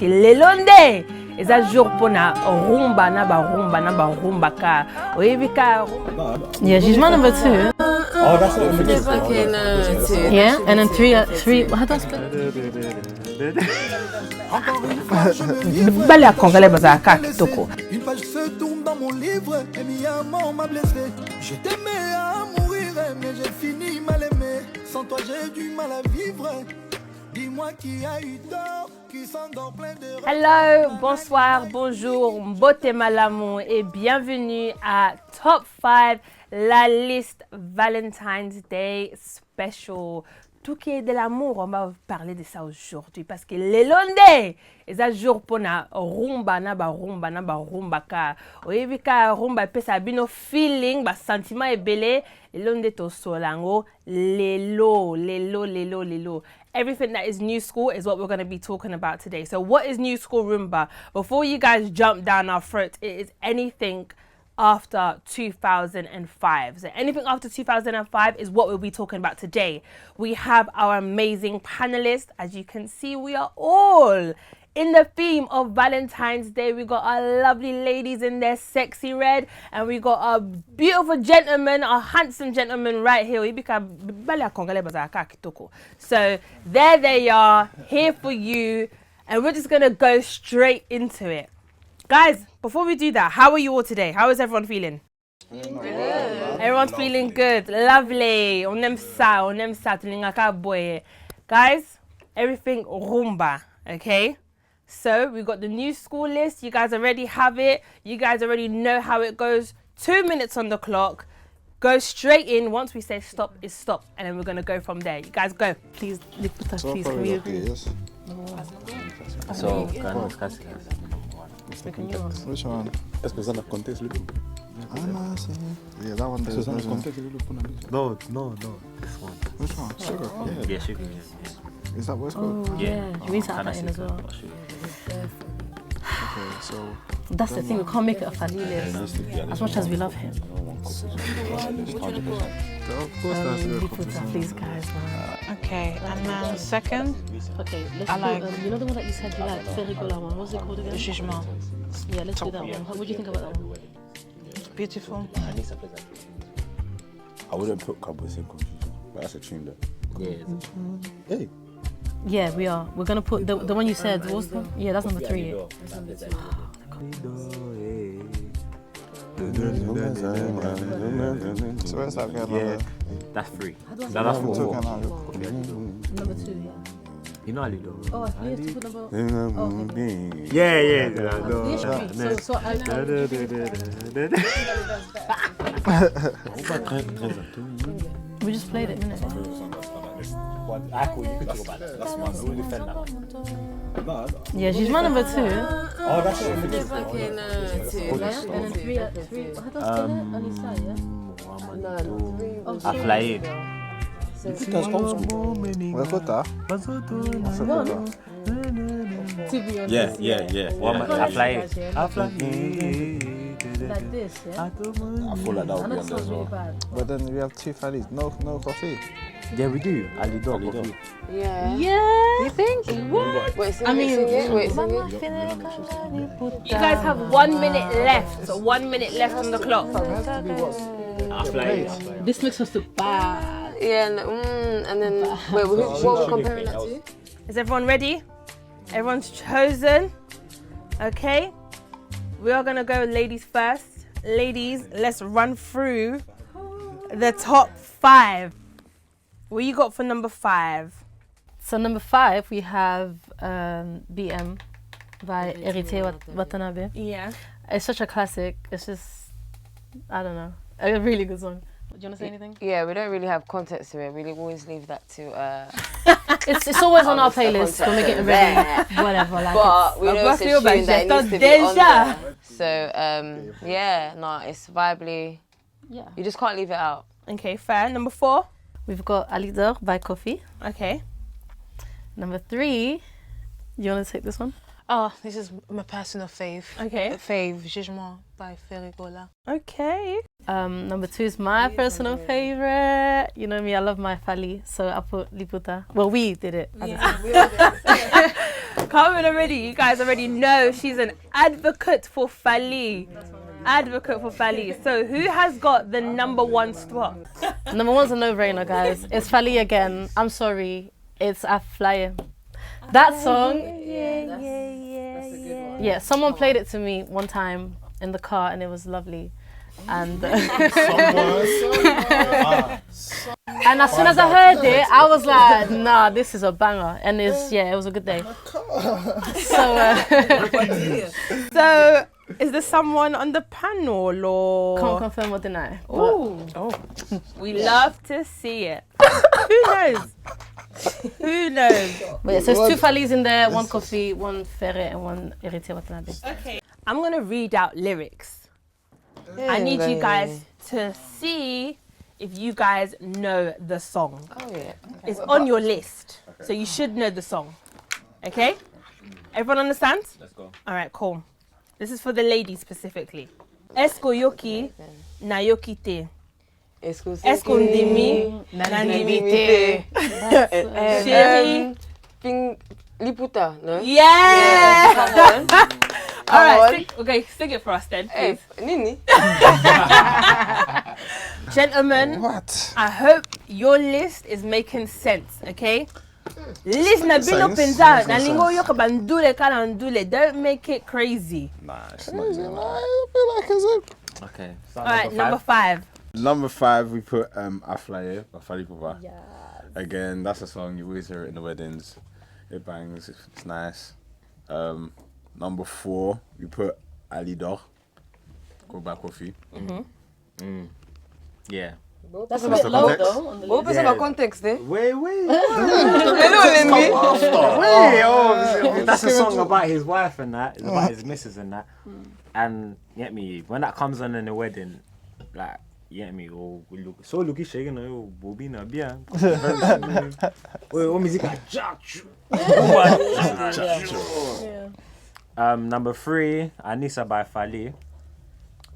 que lelonde eza jour pona rumba na rumba ka oyebika. Yeah, jugement number 2. Oh, that's what we're doing. Okay, no, 2. Yeah, and then 3. How do I spell it? Bale à Congolais baza ka kitoko. Une page se tourne dans mon livre et mi amour m'a blessé. Je t'aimais à mourir mais j'ai fini mal aimé. Sans toi j'ai du mal à vivre. Dis-moi qui a eu tort, qui s'endort plein de... Hello, bonsoir, bonjour, mbote malamu et bienvenue à Top 5 la liste Valentine's Day Special. Tout qui est de l'amour, on va parler de ça aujourd'hui parce que lelonde eza jour pona rumba na rumba ka oyebika rumba pesa bino feeling ba sentiment ebele lelonde to solango lelo. Everything that is new school is what we're going to be talking about today. So what is new school rumba? Before you guys jump down our throats, it is anything after 2005. So anything after 2005 is what we'll be talking about today. We have our amazing panelists. As you can see, we are all in the theme of Valentine's Day. We got our lovely ladies in their sexy red, and we got our beautiful gentleman, our handsome gentleman right here. So there they are, here for you, and we're just gonna go straight into it. Guys, before we do that, how are you all today? How is everyone feeling? Everyone's feeling good. Lovely. On aime ça, tulingaka boy. Guys, everything rumba, okay? So we got the new school list. You guys already have it. You guys already know how it goes. 2 minutes on the clock. Go straight in. Once we say stop, it's stop. And then we're going to go from there. You guys go. Please, please, can you agree? Yes. So, Which one? Est-ce que ça a contexte? Yeah, that one there. No, this one. Which one? Sugar. Yeah, sugar. Yeah. Is that what it's called? Oh, yeah. You need to add that in as well. Okay, so... That's the thing, we can't make it a family list. As much as we love him. Of course that's your Please, guys. Okay, and now second, Okay, let's I do, like- you know the one that you said you like, Ferrigola one. What's it called again? jugement. Yeah, let's do that one. What do you think about that one? Beautiful. I wouldn't put Cowboys in confusion, but that's a tune though. Yeah. Hey. Yeah, we are. We're gonna put the one you said. What's the? Yeah, that's number 3. So where's that girl? Yeah, that's 3. That's 4. Number 2. Yeah. You know Alido. Oh, I need to put number. Yeah. So I we just played it, innit? Yeah, she's my number 2. Oh, that's what we're doing. Okay, no, 2. And then 3. How does Anissa, yeah? I fly it. That's old school. Where's that? To be honest. Yeah. I fly it. Like this, yeah? I feel like that I would know be it on there sounds as really well. bad. But then we have 2 fatties. No coffee. Yeah, we do. Alido. Coffee. Yeah. Yeah. You think? What? Wait, sing I it, mean, sing it. Wait, sing it. You guys have 1 minute left. 1 minute left on the clock. I fly it. This makes us look bad. Yeah, and then, wait, what we're comparing that to? Is everyone ready? Everyone's chosen? Okay. We are going to go ladies first. Ladies, let's run through the top 5. What you got for number 5? So number 5, we have BM by Erite Watanabe. Yeah. It's such a classic. It's just, I don't know, a really good song. Do you want to say anything? Yeah, we don't really have context to it. We always leave that to... It's always on our playlist when we're getting ready. Whatever. Like But we know it's a tune that needs to be on there. So, yeah, no, it's vibely... Yeah. You just can't leave it out. Okay, fair. Number 4? We've got Alidor by Kofi. Okay. Number 3, you want to take this one? Oh, this is my personal fave. Okay. Fave, Jugement by Ferrigola. Okay. Number 2 is my personal favorite. You know me, I love my Fali, so I put Liputa. Well, we did it. Yeah, we all did. coming already. You guys already know she's an advocate for Fally. Advocate for Fally. So who has got the number one spot? Number one's a no-brainer, guys. It's Fally again. I'm sorry. It's Aflaye. That song. Yeah, someone played it to me one time in the car and it was lovely. And and as soon as I heard it, I was like, nah, this is a banger. And it was a good day. So is there someone on the panel or? Can't confirm or deny. Oh, we love to see it. Who knows? Who knows? But yeah, so it's 2 Fallys in there, 1 Coffee, 1 Ferret, and 1 Erite Watanabe. Okay. I'm gonna read out lyrics. I need you guys to see if you guys know the song. Oh yeah. It's on your list, so you should know the song. Okay? Everyone understands? Let's go. All right, cool. This is for the ladies specifically. Esko yoki na yoki te. Esko ndimi na ndimi te. Chérie. Ping Liputa, no? Yeah! Come on. All right, sing it for us then, please. Nini? Gentlemen, What? I hope your list is making sense, okay? List na bilo Sense. penza na lingo yoka bandule kana ndule. Don't make it crazy. Nah, it's not. I feel like it's it. Okay. All right, number 5. Number 5, we put Aflaye by Fally Papa. Yeah. Again, that's a song you always hear it in the weddings. It bangs. It's nice. Number 4, we put Alidor. Go back Coffee. Yeah. That's a bit low context? though. On the What was Yeah. about context, eh? Wait. That's a Just song give it about his wife and that. It's about his missus and that. And get me, when that comes on in the wedding, like, get me, oh, look, so looky shaking, oh, bobina bien. Oh, music. Number 3, Anissa by Fally.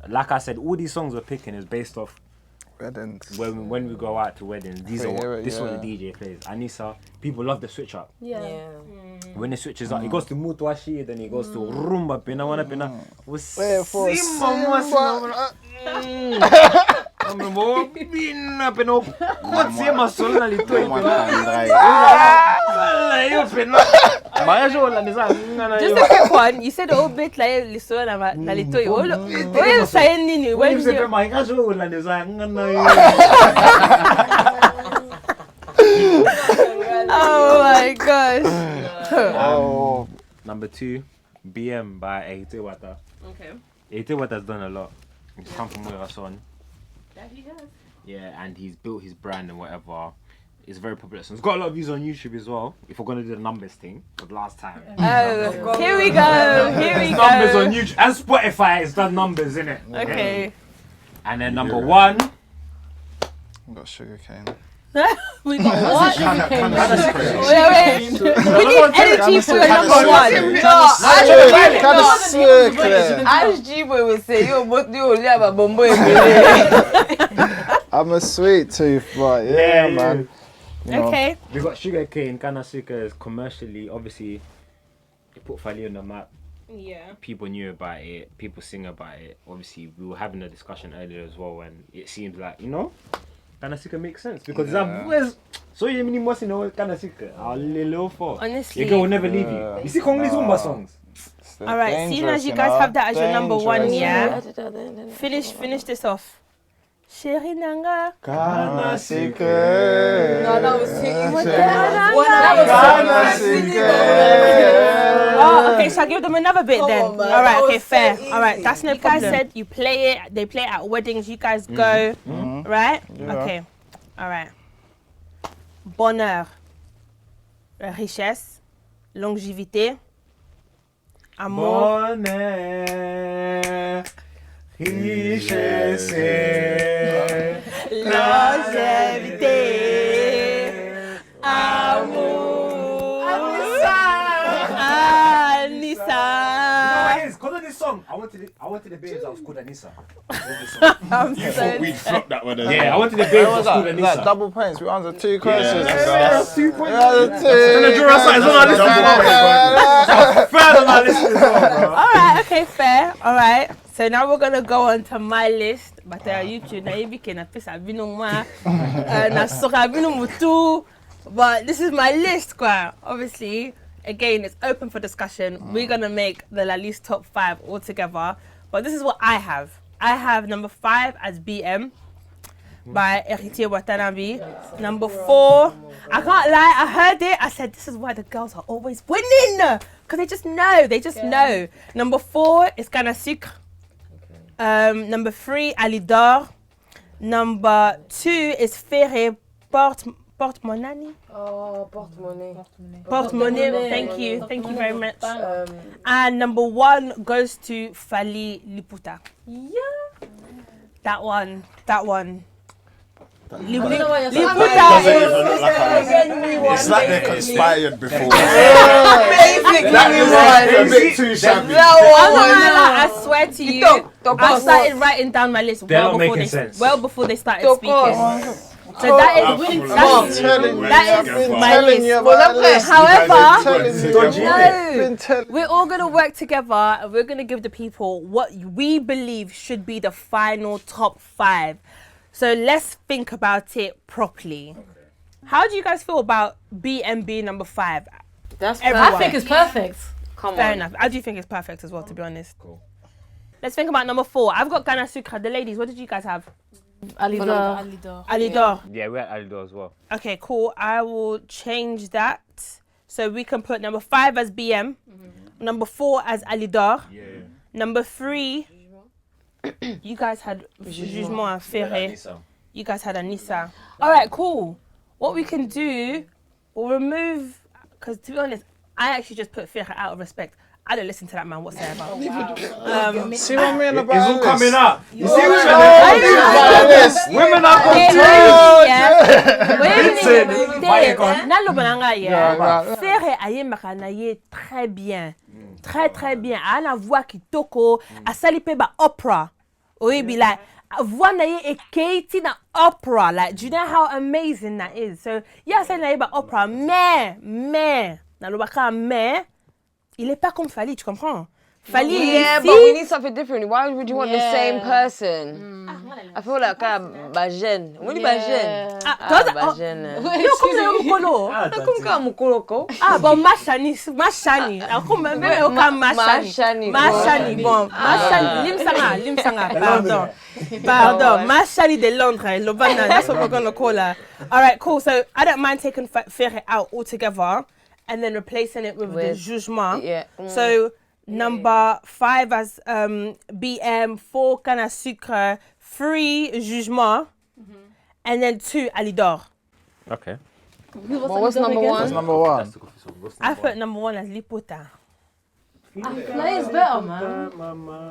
Like I said, all these songs we're picking is based off Weddings. when we go out to weddings. This is what the DJ plays. Anissa, people love the switch up. Yeah. When it switches up, it goes to Mutwashi, then it goes to Rumba, Pina, Wana Pina. Just a quick one. You said a bit like liso na litoy. What are you saying, Nini? When you oh my gosh. Number 2, BM by Ehite Wata. Okay. Ehite Wata's done a lot. He's come from S.O.N. Yeah, and he's built his brand and whatever. It's very popular. So it's got a lot of views on YouTube as well. If we're gonna do the numbers thing, for the last time. Oh, here we go. Here we go. Numbers on YouTube and Spotify. It's done numbers, innit? Okay. And then number 1. We got Sugarcane. We got what? Kind of secret. Wait. We need energy for your number 1. Kind of secret. As G-Boy would say, yo, but you only have a bombo. I'm a sweet tooth, but yeah, man. You know. Okay. We got Sugarcane. Kanasuka is commercially, obviously, it put Fally on the map. Yeah. People knew about it. People sing about it. Obviously, we were having a discussion earlier as well, and it seems like, you know, Kanasuka makes sense because that was so you mean most Kanasuka. Our little for Honestly. your girl will never leave you. You see Congolese Rumba songs. All right. Seeing as you guys have that as your number 1, yeah. Finish this off. Chérie Nanga. Kanasuka. No, that was Oh, okay, so I'll give them another bit then. All right, okay, fair. All right, that's no problem. You guys said you play it, they play it at weddings, you guys go, right? Yeah. Okay, all right. Bonheur, richesse, longévité, amour. Bonheur, richesse, longévité, amour. Anissa. this song? I wanted the babes that was called Anissa. I'm I so thought we'd flop that one. Yeah, I wanted the babes that was called Like Anissa. double points. We answered 2 questions. that's 2 points. Fair on our list as well, bro. Alright, okay, fair. Alright. So now we're gonna go on to my list. But YouTube na ibike na pesa binuma na soka binumutu. But this is my list, kwa. Obviously, again, it's open for discussion. We're gonna make the La Liste top 5 all together. But this is what I have. I have number 5 as BM by Héritier Watanabe. Number 4, I can't lie, I heard it. I said, this is why the girls are always winning. Because they just know. They just know. Number 4 is Canne à Sucre. Number 3, Alidor. Number 2 is Ferré Porte-Monnaie. Oh, porte-monnaie. Porte-Monnaie, thank you very much. And number 1 goes to Fally Liputa. Yeah. That one. Liputa It's like they conspired before. Basically, a bit too shabby. I swear to you, I started writing down my list well before they started speaking. So that is my list. However, we're all gonna work together and we're gonna give the people what we believe should be the final top 5. So let's think about it properly. How do you guys feel about BMB number 5? I think it's perfect. Fair enough. I do think it's perfect as well, to be honest. Cool. Let's think about number 4. I've got Canne à Sucre. The ladies, what did you guys have? Alidor. Yeah, we had Alidor as well. Okay, cool. I will change that. So we can put number 5 as BM, number 4 as Alidor, number 3, you guys had Jugement and Ferré. You guys had Anissa. All right, cool. What we can do, we'll remove, because to be honest, I actually just put Ferré out of respect. I don't listen to that man whatsoever. See what I mean about It's all this? coming up. You see Women are Ferré ayembaka na ye très bien. Très bien. A na voix kitoko, a salipe ba opera. Oui, be like voix na ye e Katie na opera. Like, do you know how amazing that is? So, yeah, say na ye ba opera, mais na lobaka mais il est pas comme Fally, tu comprends? Fally, yeah, but we need something different. Why would you want the same person? I feel like Bajen. What do you Bajen? Bajen. Yo, comme le mukolo. Comme mukoloko. Ah, bon, Mashani. Comme même Mashani. Bon, Mashani. Limsanga. Pardon. Mashani de Londres. Lobana. That's what we're gonna call her. All right, cool. So I don't mind taking Ferré out altogether and then replacing it with the Jugement. Yeah. So number 5 as BM, 4 Canne à Sucre, 3 Jugement, and then 2 Alidor. Okay. Well, what's number 1? That's number 1. I put number 1 as Liputa. Play is better, man.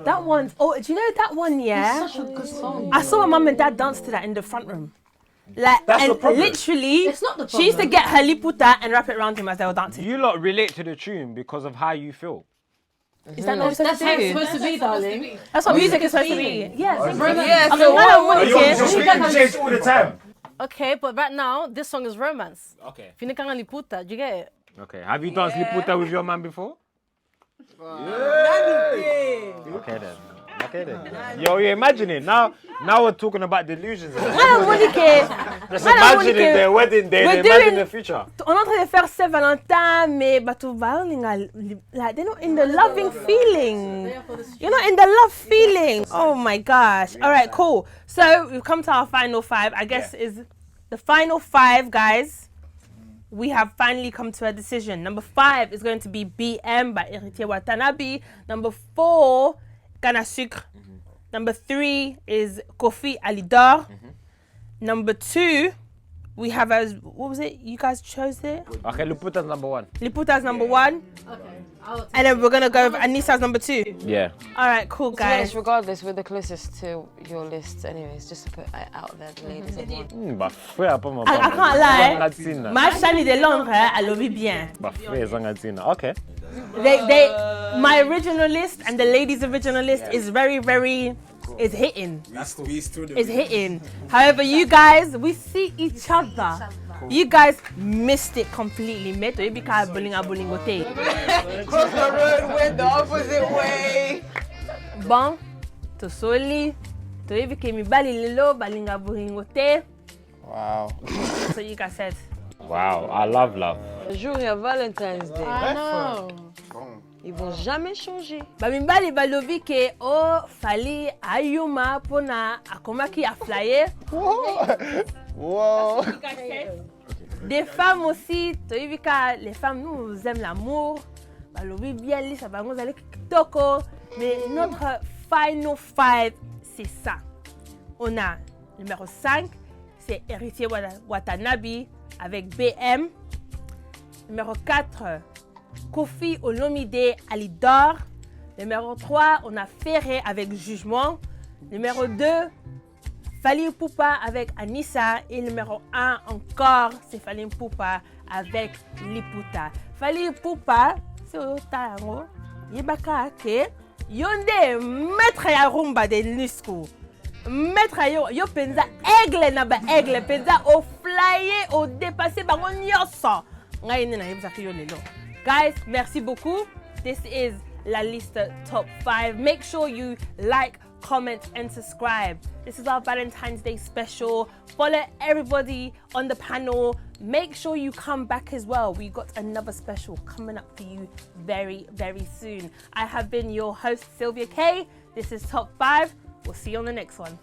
That one, do you know that one, yeah? It's such a good song. I saw my mum and dad dance to that in the front room. Like, That's and the problem. literally, It's not the she used to problem. get her Liputa and wrap it around him as they were dancing. You lot relate to the tune because of how you feel. Is that not what That's supposed how to it's do? supposed to be, darling. That's what music is supposed to be. Yeah. Yeah, I so mean, I don't want Your it. feelings change all the time. Okay, but right now, this song is romance. Okay. Finikanga Liputa, do you get it? Okay. Have you danced Liputa with your man before? Okay then. Yo, you're imagining. Now we're talking about delusions. I don't want it. Just imagining their wedding day, We're they imagine doing- the future. On est en train de faire Saint-Valentin, mais like they're not in the loving feeling. You're not in the love feeling. Oh my gosh. All right, cool. So we've come to our final 5. I guess is the final 5, guys. We have finally come to a decision. Number 5 is going to be BM by Héritier Watanabe. Number 4, Canne à Sucre. Number 3 is Kofi Alidor. Number 2, we have as, what was it? You guys chose it? Okay, Luputa's number 1. Liputa's number 1. And then we're going to go with Anissa's number 2. Yeah. All right, cool, guys. regardless, we're the closest to your list anyways, just to put it out there, the ladies of one. Bah frère, pas I can't lie. Ma Shani de Londres, elle le vit bien. Bah frère, Zangatina. Okay. My original list and the ladies' original list is very, very, is hitting. It's hitting. However, you guys, we see each other. You guys missed it completely. Cross the road, went the opposite way. Bon, to soli, to evi ke mi bali lelo, balinga buringote. Wow. So you guys said. Wow, I love love. Le jour il y a Valentine's Day. I know. Ils vont jamais changer. Ba mi bali balobi ke o fali ayuma pona akomaki a flyer. Whoa. Des femmes aussi, to evi ka les femmes nous aiment l'amour. Balobi bien li ça va nous aller kitoko. Mais notre final 5 c'est ça. On a numéro 5, c'est Héritier Watanabe avec BM. Numéro 4, Kofi Olomide Alidor. Numéro 3, on a Ferré avec Jugement. Numéro 2, Fally Ipupa avec Anissa. Et numéro 1 encore, c'est Fally Ipupa avec Liputa. Fally Ipupa, c'est au tango. Yebaka ke yonde maître ya rumba de Liste. Maître yo penza aigle na ba aigle penza au flyer au dépasser bango nyonso ngai ni na yebza yo lelo. Guys, merci beaucoup. This is La Liste Top 5. Make sure you like, comment and subscribe. This is our Valentine's Day special. Follow everybody on the panel. Make sure you come back as well. We got another special coming up for you very, very soon. I have been your host, Sylvia K. This is Top 5. We'll see you on the next one.